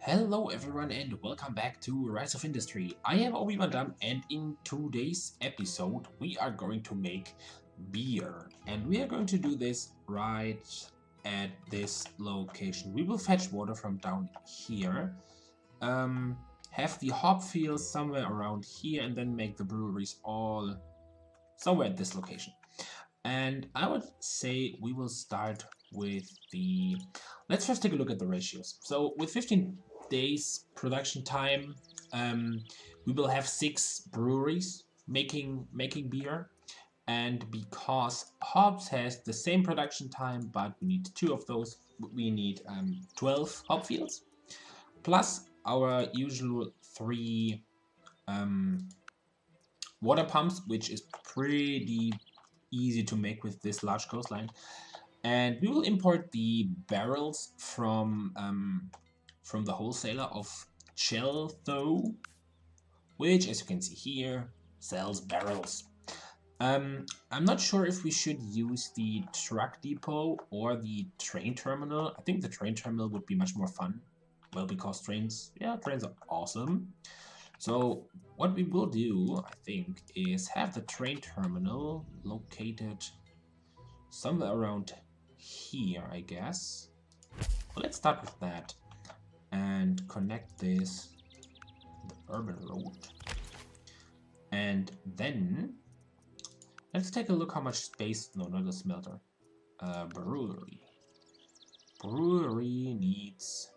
Hello everyone and welcome back to Rise of Industry. I am ObiVanDamme and in today's episode we are going to make beer. And we are going to do this right at this location. We will fetch water from down here, have the hop fields somewhere around here, and then make the breweries all somewhere at this location. And I would say we will start with the... Let's first take a look at the ratios. So with 15 days production time, we will have 6 breweries making beer. And because hops has the same production time, but we need 2 of those, we need 12 hop fields. Plus our usual 3 water pumps, which is pretty easy to make with this large coastline. And we will import the barrels from the wholesaler of Cheltho, which, as you can see here, sells barrels. I'm not sure if we should use the truck depot or the train terminal. I think the train terminal would be much more fun. Well, because trains are awesome. So what we will do, I think, is have the train terminal located somewhere around here, I guess. Well, let's start with that and connect this to the urban road. And then let's take a look how much space, no, not a smelter, brewery. Brewery needs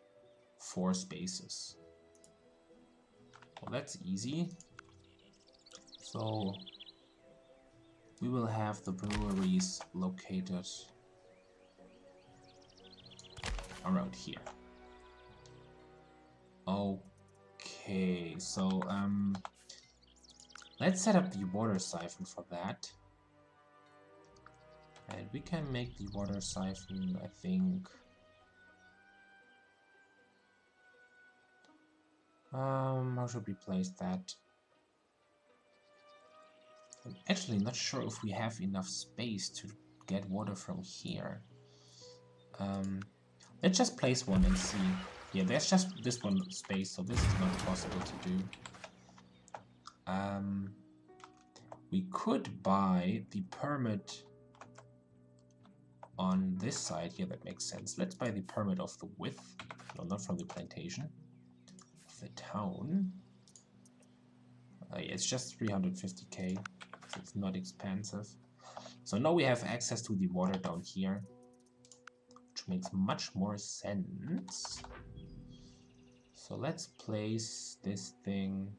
4 spaces. Well, that's easy. So we will have the breweries located around here. Okay, so let's set up the water siphon for that. And we can make the water siphon, I think, how should we place that? I'm actually not sure if we have enough space to get water from here. Let's just place one and see. Yeah, there's just this one space, so this is not possible to do. We could buy the permit on this side here. That makes sense. Let's buy the permit of the width. No, not from the plantation. Of the town. Yeah, it's just 350k. So it's not expensive. So now we have access to the water down here, which makes much more sense. So let's place this thing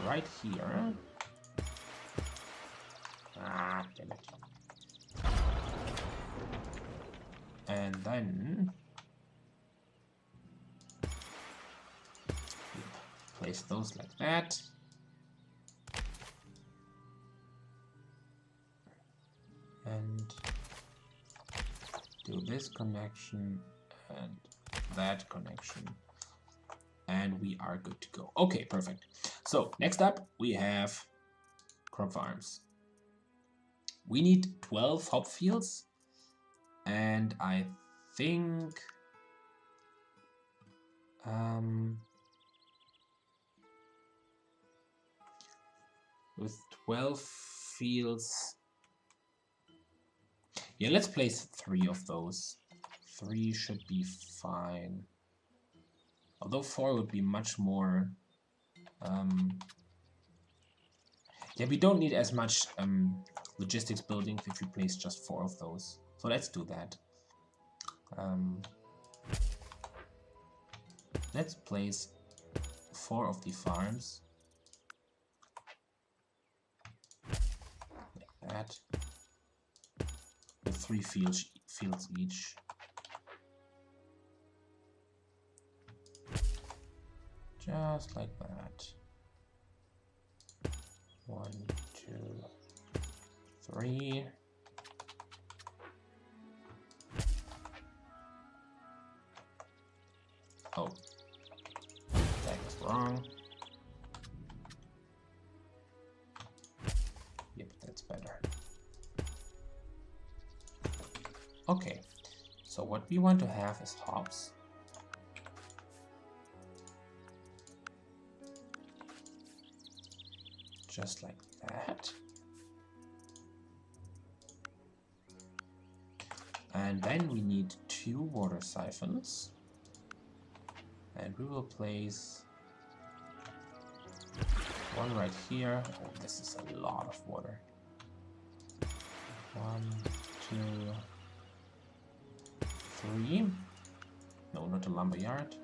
right here. Ah, damn it. And then place those like that. And do this connection and that connection. And we are good to go. Okay, perfect. So next up we have crop farms. We need 12 hop fields, and I think with 12 fields, yeah, let's place 3 of those. 3 should be fine. Although 4 would be much more. Yeah, we don't need as much logistics building if we place just 4 of those. So let's do that. Let's place 4 of the farms. Like that. With 3 fields each. Just like that. 1, 2, 3. Oh, that was wrong. Yep, that's better. Okay, so So what we want to have is hops. Just like that. And then we need 2 water siphons. And we will place one right here. Oh, this is a lot of water. 1, 2, 3. No, not a lumberyard.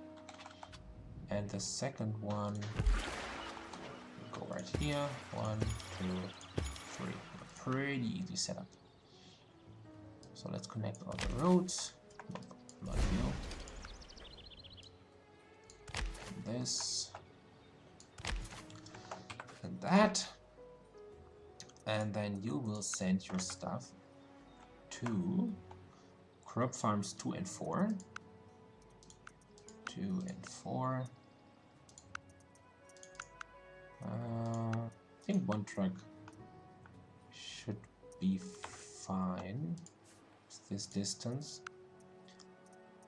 And the second one will go right here. 1, 2, 3. Pretty easy setup. So let's connect all the roads. Nope, not you. And this. And that. And then you will send your stuff to crop farms 2 and 4. 2 and 4. I think 1 truck should be fine. It's this distance.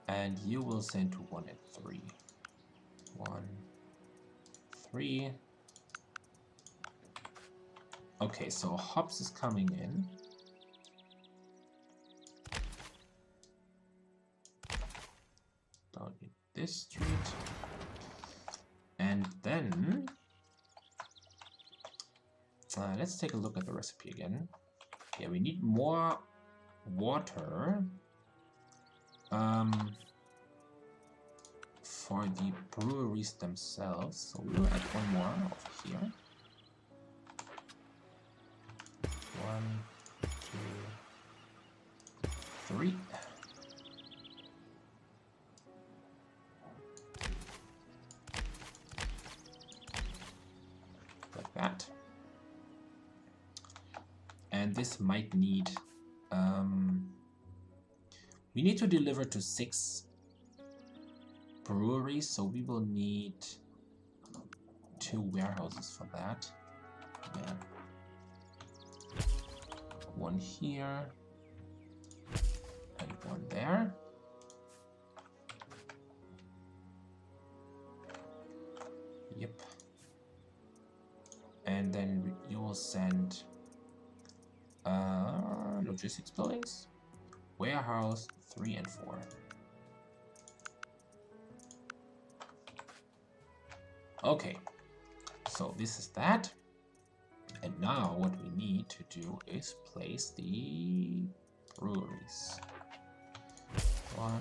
And you will send to 1 and 3. 1, 3. Okay, so hops is coming in. Down in this street. And then let's take a look at the recipe again. Yeah, we need more water for the breweries themselves. So we will add 1 more over here. 1, 2, 3. Like that. And this might need we need to deliver to 6 breweries, so we will need 2 warehouses for that. Yeah. 1 here and 1 there. Yep. And then you will send logistics buildings, warehouse 3 and 4. Okay, so this is that. And now what we need to do is place the breweries. 1,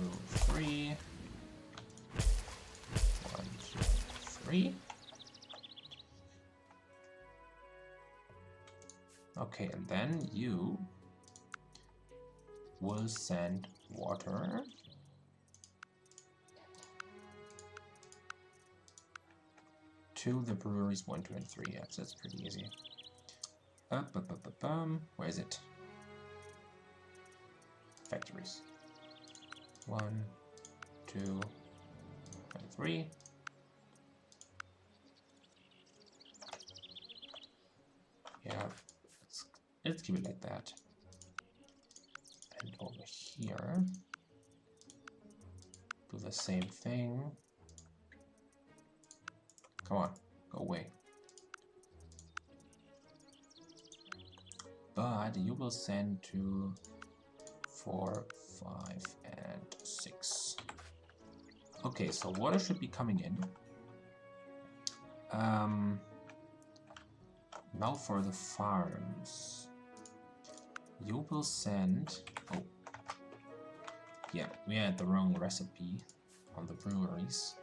2, 3. 1, 2, 3. Okay, and then you will send water to the breweries 1, 2, and 3. Yeah, so that's pretty easy. Where is it? Factories. 1, 2, and 3. Yeah, let's keep it like that. And over here, do the same thing. Come on, go away. But you will send to 4, 5, and 6. Okay, so water should be coming in. Now for the farms. You will send... Oh. Yeah, we had the wrong recipe on the breweries.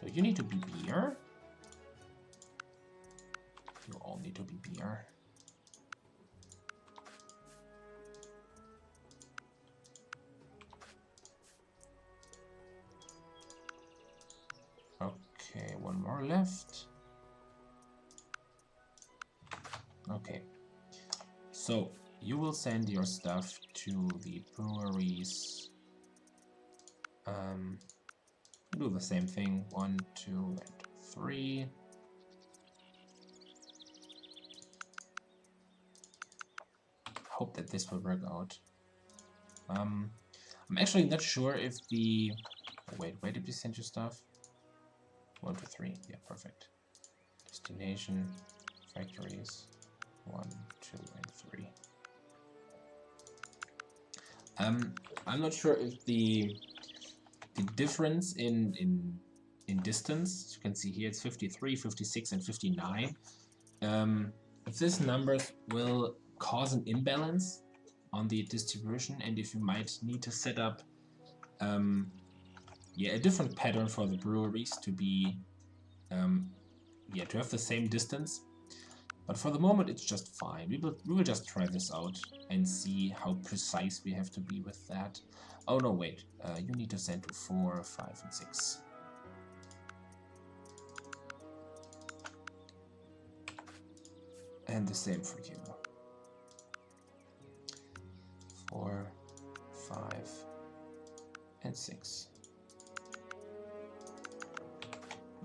So you need to be beer. You all need to be beer. Okay, 1 more left. Okay, so you will send your stuff to the breweries. Do the same thing, 1, 2, and 3. Hope that this will work out. I'm actually not sure if the... Oh, wait, where did we send your stuff? 1, 2, 3. Yeah, perfect. Destination, factories, 1, 2, and 3. I'm not sure if the difference in distance, as you can see here, it's 53, 56, and 59. If these numbers will cause an imbalance on the distribution, and if you might need to set up a different pattern for the breweries to be to have the same distance. But for the moment it's just fine. We will just try this out and see how precise we have to be with that. Oh no, wait, you need to send to 4, 5, and 6. And the same for you. 4, 5, and 6.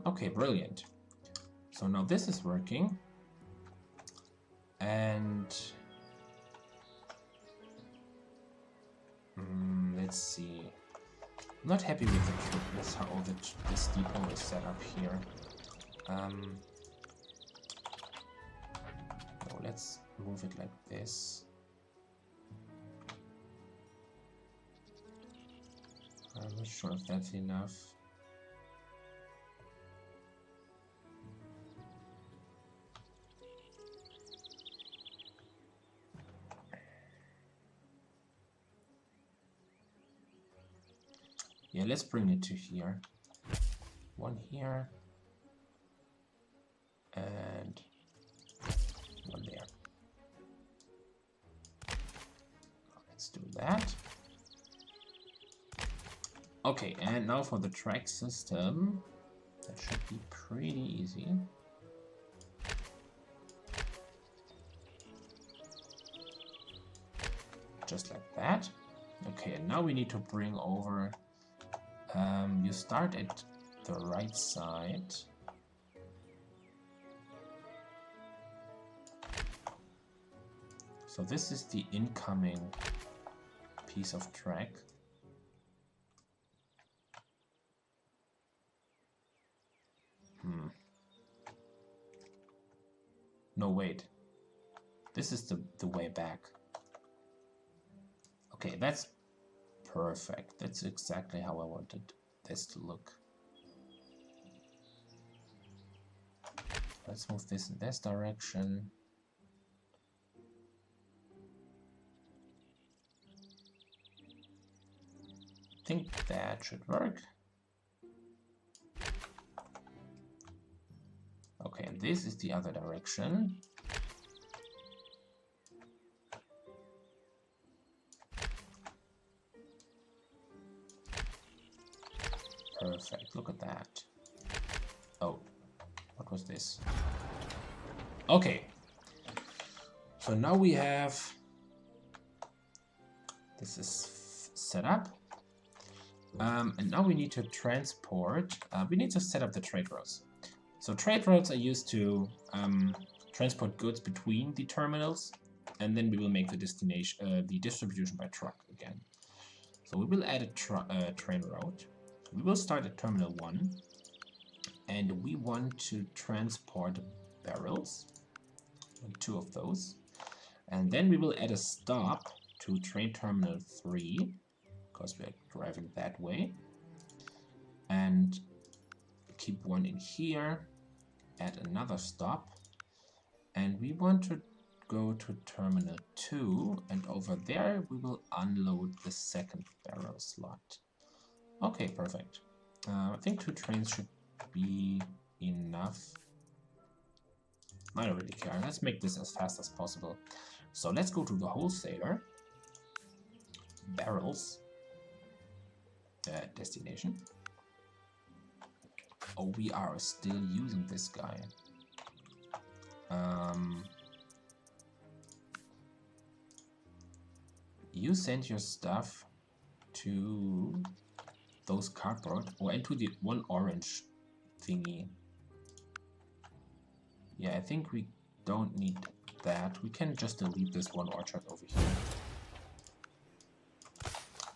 Okay, brilliant. So now this is working. And let's see. I'm not happy with how this depot is set up here. Let's move it like this. I'm not sure if that's enough. Yeah, let's bring it to here. 1 here. And 1 there. Let's do that. Okay, and now for the track system. That should be pretty easy. Just like that. Okay, and now we need to bring over... you start at the right side. So this is the incoming piece of track. No, wait. This is the way back. Okay, that's perfect. That's exactly how I wanted this to look. Let's move this in this direction. I think that should work. Okay, and this is the other direction. Perfect, look at that. Oh, what was this? Okay, so now we have... This is set up. And now we need to transport... we need to set up the trade routes. So trade routes are used to transport goods between the terminals, and then we will make the destination, the distribution by truck again. So we will add a train route. We will start at Terminal 1, and we want to transport barrels, 2 of those. And then we will add a stop to Train Terminal 3, because we are driving that way. And keep 1 in here, add another stop. And we want to go to Terminal 2, and over there we will unload the second barrel slot. Okay, perfect. I think 2 trains should be enough. I don't really care. Let's make this as fast as possible. So let's go to the wholesaler. Barrels. Destination. Oh, we are still using this guy. You send your stuff to those cardboard, or into the 1 orange thingy. Yeah, I think we don't need that. We can just delete this 1 orchard over here.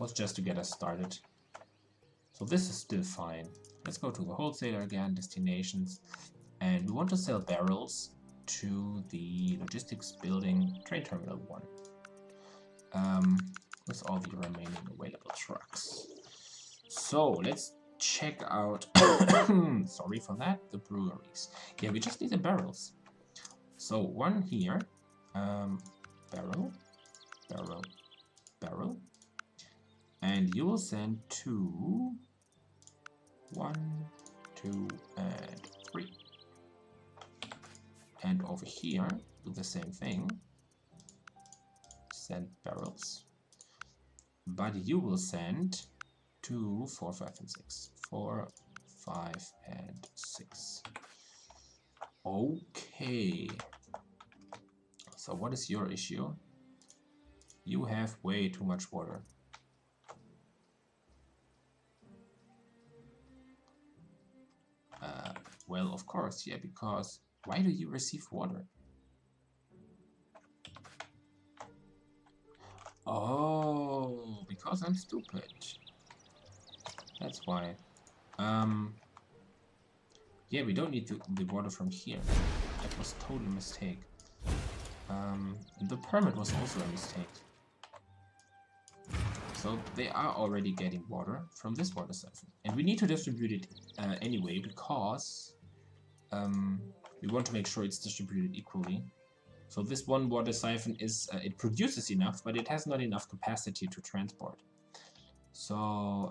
was just to get us started. So this is still fine. Let's go to the wholesaler again, destinations, and we want to sell barrels to the logistics building, train terminal 1. With all the remaining available trucks. So let's check out, sorry for that, the breweries. Yeah, we just need the barrels. So one here, barrel, barrel, barrel, and you will send 2, 1, 2, and 3. And over here, do the same thing. Send barrels. But you will send 2, 4, 5, and 6. 4, 5, and 6. Okay. So what is your issue? You have way too much water. Well, of course, yeah, because why do you receive water? Oh, because I'm stupid. That's why. Yeah, we don't need the water from here. That was a total mistake. And the permit was also a mistake. So they are already getting water from this water siphon. And we need to distribute it anyway, because we want to make sure it's distributed equally. So this one water siphon is, it produces enough, but it has not enough capacity to transport. So,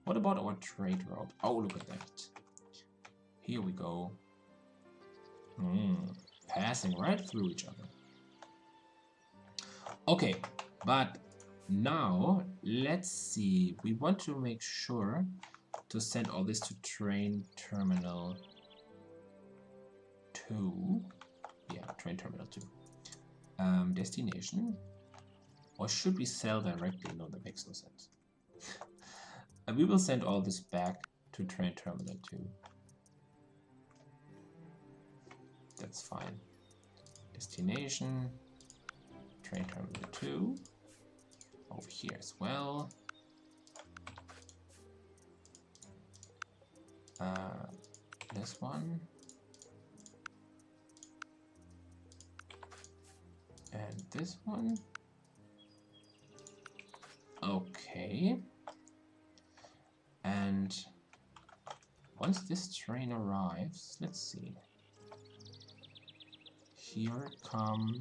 what about our trade route? Oh, look at that. Here we go. Passing right through each other. Okay, but now let's see. We want to make sure to send all this to train terminal 2. Yeah, train terminal 2. Destination. Or should we sell directly? No, that makes no sense. We will send all this back to train terminal 2. That's fine. Destination, train terminal 2. Over here as well. This one. And this one. Okay. And once this train arrives, let's see. Here come.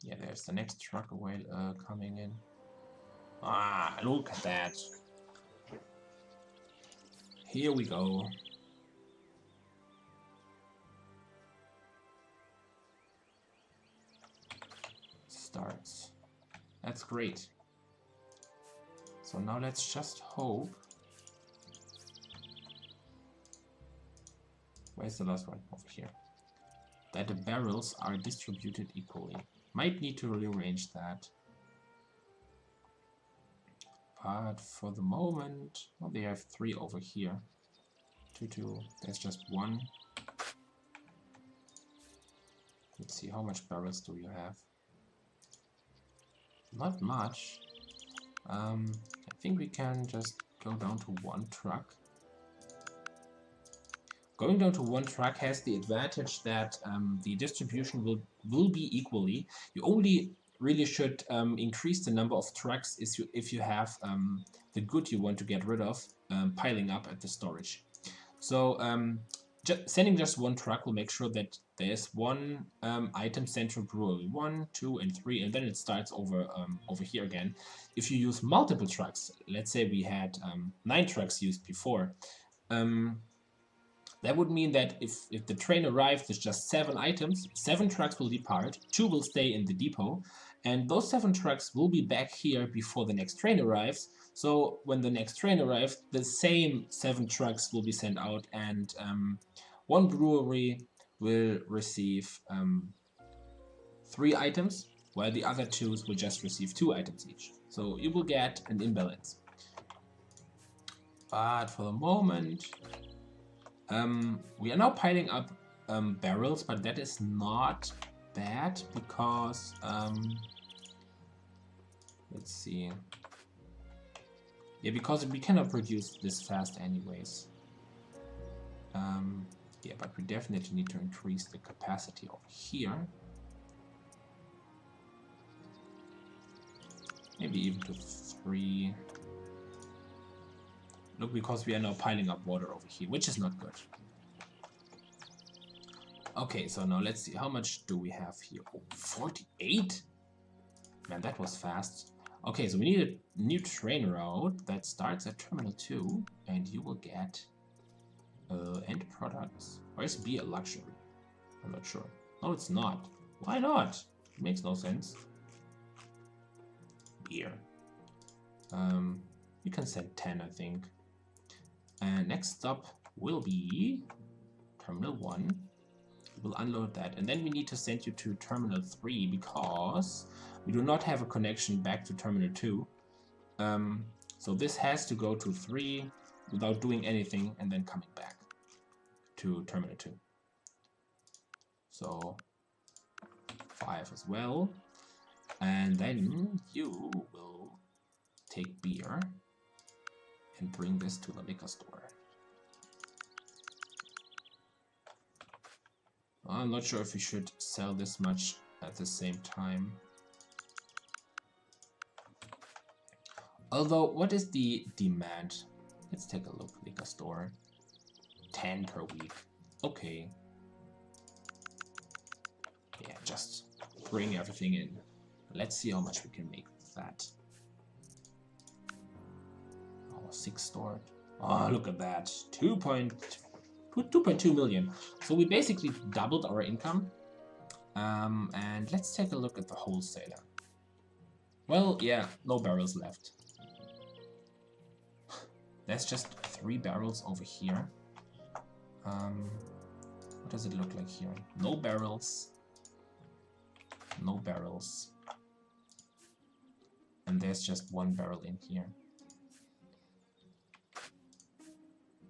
Yeah, there's the next truck away coming in. Ah, look at that. Here we go. Starts. That's great. So now let's just hope. Where's the last one? Over here. That the barrels are distributed equally. Might need to rearrange that. But for the moment, well, they have 3 over here. 2, 2. There's just 1. Let's see, how much barrels do you have? Not much. I think we can just go down to 1 truck. Going down to 1 truck has the advantage that the distribution will be equally. You only really should increase the number of trucks if you have the good you want to get rid of piling up at the storage. So sending just 1 truck will make sure that there's 1 item sent to brewery 1, 2, and 3, and then it starts over here again. If you use multiple trucks, let's say we had 9 trucks used before, that would mean that if the train arrives with just 7 items, 7 trucks will depart, 2 will stay in the depot, and those 7 trucks will be back here before the next train arrives. So when the next train arrives, the same 7 trucks will be sent out, and 1 brewery will receive 3 items, while the other 2 will just receive 2 items each. So you will get an imbalance. But for the moment, we are now piling up barrels, but that is not bad because let's see. Yeah, because we cannot produce this fast anyways. Yeah, but we definitely need to increase the capacity over here. Maybe even to 3. Look, because we are now piling up water over here, which is not good. Okay, so now let's see. How much do we have here? Oh, 48? Man, that was fast. Okay, so we need a new train route that starts at Terminal 2, and you will get end products. Or is beer a luxury? I'm not sure. No, it's not. Why not? It makes no sense. Beer. You can send 10, I think. And next stop will be Terminal 1. We'll unload that. And then we need to send you to Terminal 3 because we do not have a connection back to Terminal 2. So this has to go to 3 without doing anything and then coming back to Terminal 2. So 5 as well. And then you will take beer and bring this to the liquor store. I'm not sure if we should sell this much at the same time. Although, what is the demand? Let's take a look. Liquor store. 10 per week. Okay. Yeah, just bring everything in. Let's see how much we can make with that. Oh, 6 stored. Oh, look at that. 2.2 million. So we basically doubled our income. And let's take a look at the wholesaler. Well, yeah, no barrels left. There's just 3 barrels over here. What does it look like here? No barrels. No barrels. And there's just 1 barrel in here.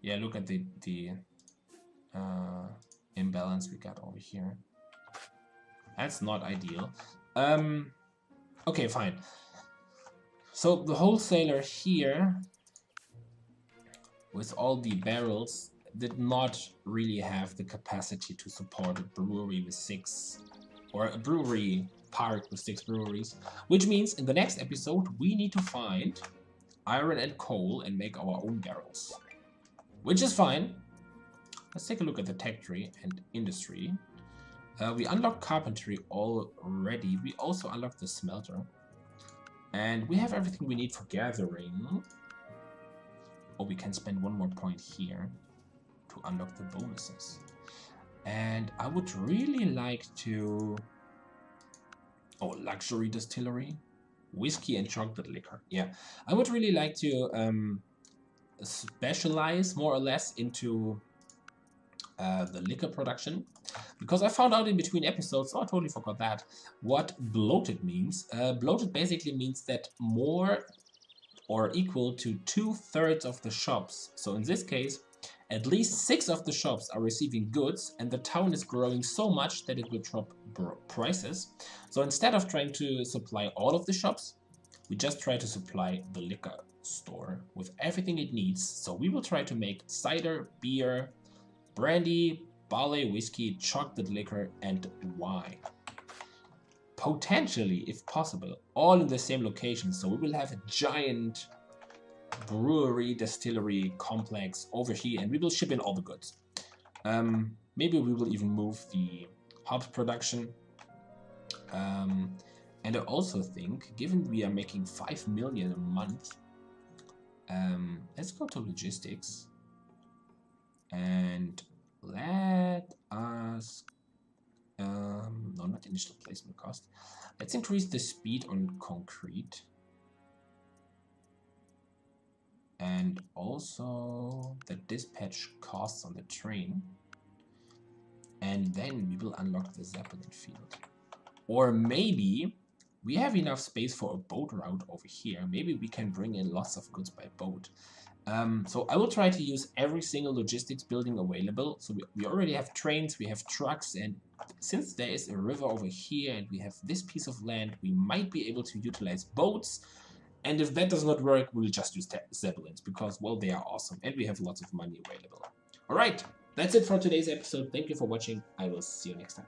Yeah, look at the imbalance we got over here. That's not ideal. Okay, fine. So the wholesaler here, with all the barrels, did not really have the capacity to support a brewery with 6, or a brewery park with 6 breweries, which means in the next episode we need to find iron and coal and make our own barrels, which is fine. Let's take a look at the tech tree and industry. We unlocked carpentry already. We also unlocked the smelter, and we have everything we need for gathering. Oh, we can spend 1 more point here to unlock the bonuses. And I would really like to... Oh, luxury distillery. Whiskey and chocolate liquor. Yeah, I would really like to specialize more or less into the liquor production. Because I found out in between episodes, oh, I totally forgot that, what bloated means. Bloated basically means that more or equal to 2/3 of the shops. So in this case, at least 6 of the shops are receiving goods, and the town is growing so much that it will drop prices. So instead of trying to supply all of the shops, we just try to supply the liquor store with everything it needs. So we will try to make cider, beer, brandy, barley, whiskey, chocolate liquor, and wine. Potentially, if possible, all in the same location. So we will have a giant brewery, distillery complex over here, and we will ship in all the goods. Maybe we will even move the hops production. And I also think, given we are making 5 million a month, let's go to logistics and let us no, not initial placement cost. Let's increase the speed on concrete. And also the dispatch costs on the train. And then we will unlock the Zeppelin field. Or maybe we have enough space for a boat route over here. Maybe we can bring in lots of goods by boat. So I will try to use every single logistics building available. So we already have trains, we have trucks, and since there is a river over here and we have this piece of land, we might be able to utilize boats. And if that does not work, we'll just use Zeppelins because, well, they are awesome and we have lots of money available. All right, that's it for today's episode. Thank you for watching. I will see you next time.